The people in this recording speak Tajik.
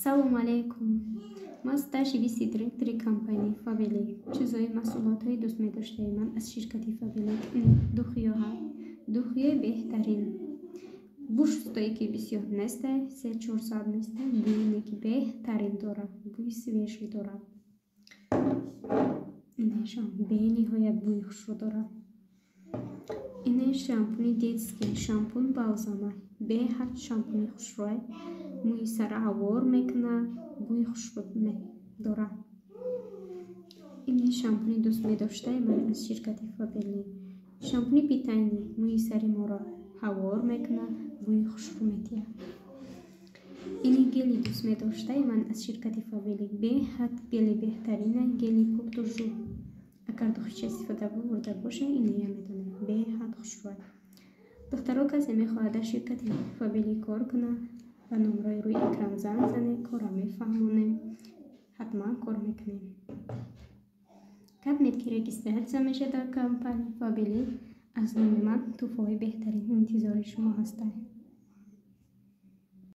салому алейкум. мо аз ташвиси директори компанияи Фабелик чизои маҳсулотҳои дӯст медоштаи ман аз ширкати Фабелик духиёи беҳтарин бушустое ки бисёр несте 3-4 несте буйне ки беҳтарин дорад буи свежӣ дорад инешон бениҳоят буи хушро дорад ине шампуни детский шампун балзама беҳад шампуни хушрӯй мӯи сара авор мекунад буи хушро дорад ине шампуни дӯст медоштаи ман аз ширкати Фабелик шампуни питайни мӯи сари моро ҳавор мекунад буи хушро медиҳад ине гели дӯст медоштаи ман аз ширкати Фабелик беҳад гели беҳтарина гели пухтужӯ агар духича истифода бурда боша инея медонед беҳад хушрӯй духтаро касе мехоҳад дар ширкати Фабелик кор кунад ба номраи рӯи экран занг занед корро мефаҳмонем ҳатман кор мекунем кадмед ки регистратсия мешавад дар компанияи Фабелик аз номи ман тӯҳфаҳои беҳтарин интизори шумо ҳастанд.